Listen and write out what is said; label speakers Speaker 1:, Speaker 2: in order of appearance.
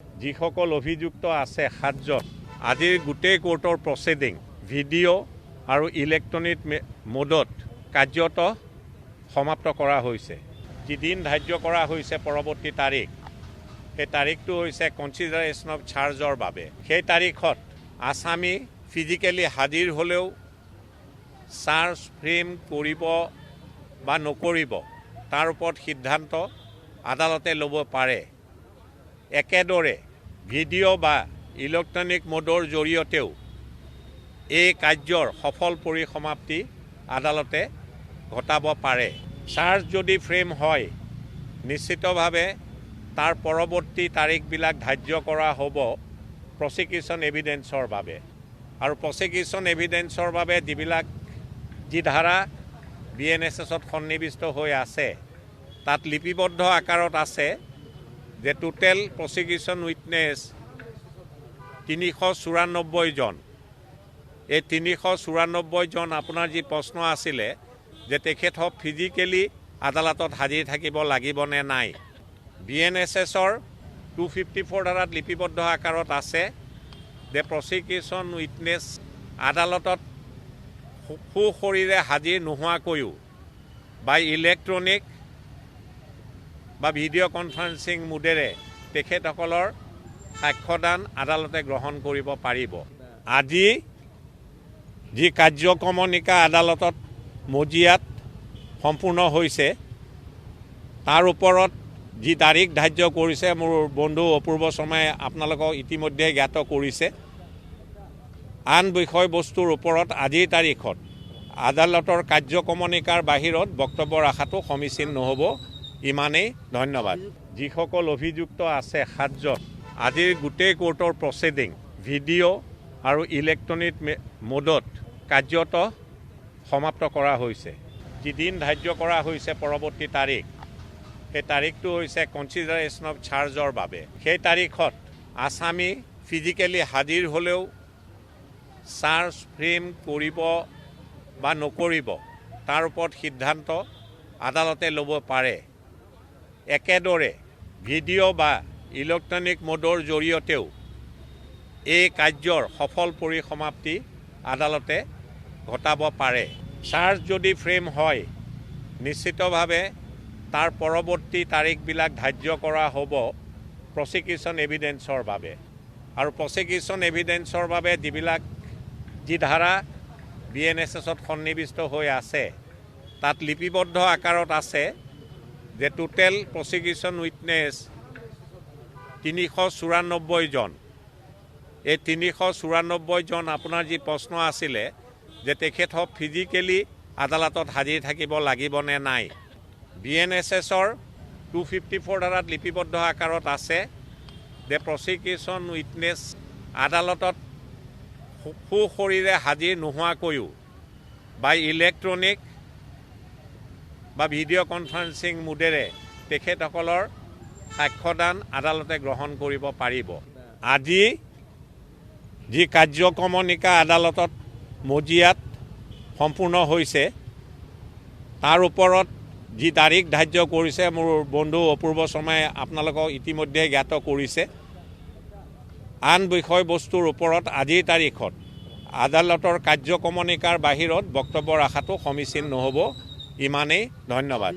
Speaker 1: যিসকল অভিযুক্ত আছে 7জন আজিৰ গোটেই কোৰ্টৰ প্ৰচিডিং ভিডিঅ' আৰু ইলেক্ট্ৰনিক মোডত কাৰ্যত সমাপ্ত কৰা হৈছে। যিদিন ধাৰ্য কৰা হৈছে পৰৱৰ্তী তাৰিখ, সেই তাৰিখটো হৈছে কনচিডাৰেশ্যন অফ চাৰ্জৰ বাবে। সেই তাৰিখত আসামী ফিজিকেলি হাজিৰ হ'লেও চাৰ্জ ফ্ৰেম কৰিব বা নকৰিব তাৰ ওপৰত সিদ্ধান্ত আদালতে ল'ব পাৰে। একেদৰে ভিডিঅ' বা ইলেক্ট্ৰনিক মোডৰ জৰিয়তেও এই কাৰ্যৰ সফল পৰিসমাপ্তি আদালতে ঘটাব পাৰে। চাৰ্জ যদি ফ্ৰেম হয় নিশ্চিতভাৱে তাৰ পৰৱৰ্তী তাৰিখবিলাক ধাৰ্য কৰা হ'ব প্ৰচিকিউশ্যন এভিডেন্সৰ বাবে। আৰু প্ৰচিকিউশ্যন এভিডেন্সৰ বাবে যি ধাৰা BNSSত সন্নিৱিষ্ট হৈ আছে তাত লিপিবদ্ধ আকাৰত আছে যে টোটেল প্ৰচিকিউশ্যন উইটনেছ 394 জন। এই 394 জন আপোনাৰ যি প্ৰশ্ন আছিলে যে তেখেতক ফিজিকেলি আদালতত হাজিৰ থাকিব লাগিব নে নাই, BNSSৰ 254 ধাৰাত লিপিবদ্ধ আকাৰত আছে যে প্ৰচিকিউশ্যন উইটনেছ আদালতত সুশৰীৰে হাজিৰ নোহোৱাকৈও বা ইলেক্ট্ৰনিক বা ভিডিঅ' কনফাৰেন্সিং মোডেৰে তেখেতসকলৰ সাক্ষ্যদান আদালতে গ্ৰহণ কৰিব পাৰিব। আজি যি কাৰ্যক্ৰমণিকা আদালতত মজিয়াত সম্পূৰ্ণ হৈছে তাৰ ওপৰত যি তাৰিখ ধাৰ্য কৰিছে মোৰ বন্ধু অপূৰ্ব শৰ্মাই আপোনালোকক ইতিমধ্যে জ্ঞাত কৰিছে। আন বিষয়বস্তুৰ ওপৰত আজিৰ তাৰিখত আদালতৰ কাৰ্যক্ৰমণিকাৰ বাহিৰত বক্তব্য ৰখাটো সমীচীন নহ'ব। ইমানেই, ধন্যবাদ। যিসকল অভিযুক্ত আছে 7জন আজিৰ গোটেই কোৰ্টৰ প্ৰচিডিং ভিডিঅ' আৰু ইলেক্ট্ৰনিক মোডত কাৰ্যত সমাপ্ত কৰা হৈছে। যিদিন ধাৰ্য কৰা হৈছে পৰৱৰ্তী তাৰিখ, সেই তাৰিখটো হৈছে কনচিডাৰেশ্যন অফ চাৰ্জৰ বাবে। সেই তাৰিখত আসামী ফিজিকেলি হাজিৰ হ'লেও চাৰ্জ ফ্ৰেম কৰিব বা নকৰিব তাৰ ওপৰত সিদ্ধান্ত আদালতে ল'ব পাৰে। একেদৰে ভিডিঅ' বা ইলেক্ট্ৰনিক মোডৰ জৰিয়তেও এই কাৰ্যৰ সফল পৰিসমাপ্তি আদালতে ঘটাব পাৰে। চাৰ্জ যদি ফ্ৰেম হয় নিশ্চিতভাৱে তাৰ পৰৱৰ্তী তাৰিখবিলাক ধাৰ্য কৰা হ'ব প্ৰচিকিউশ্যন এভিডেন্সৰ বাবে। আৰু প্ৰচিকিউশ্যন এভিডেন্সৰ বাবে যি ধাৰা BNSSত সন্নিৱিষ্ট হৈ আছে তাত লিপিবদ্ধ আকাৰত আছে যে টোটেল প্ৰচিকিউশ্যন উইটনেছ 394 জন। এই 394 জন আপোনাৰ যি প্ৰশ্ন আছিলে যে তেখেতক ফিজিকেলি আদালতত হাজিৰ থাকিব লাগিব নে নাই, BNSSৰ 254 ধাৰাত লিপিবদ্ধ আকাৰত আছে যে প্ৰচিকিউশ্যন উইটনেছ আদালতত সুশৰীৰে হাজিৰ নোহোৱাকৈও বা ইলেক্ট্ৰনিক বা ভিডিঅ' কনফাৰেন্সিং মোডেৰে তেখেতসকলৰ সাক্ষ্যদান আদালতে গ্ৰহণ কৰিব পাৰিব। আজি যি কাৰ্যক্ৰমণিকা আদালতত মজিয়াত সম্পূৰ্ণ হৈছে তাৰ ওপৰত যি তাৰিখ ধাৰ্য কৰিছে মোৰ বন্ধু অপূৰ্ব শৰ্মাই আপোনালোকক ইতিমধ্যে জ্ঞাত কৰিছে। আন বিষয়বস্তুৰ ওপৰত আজিৰ তাৰিখত আদালতৰ কাৰ্যক্ৰমণিকাৰ বাহিৰত বক্তব্য ৰখাটো সমীচীন নহ'ব। ইমানেই, ধন্যবাদ।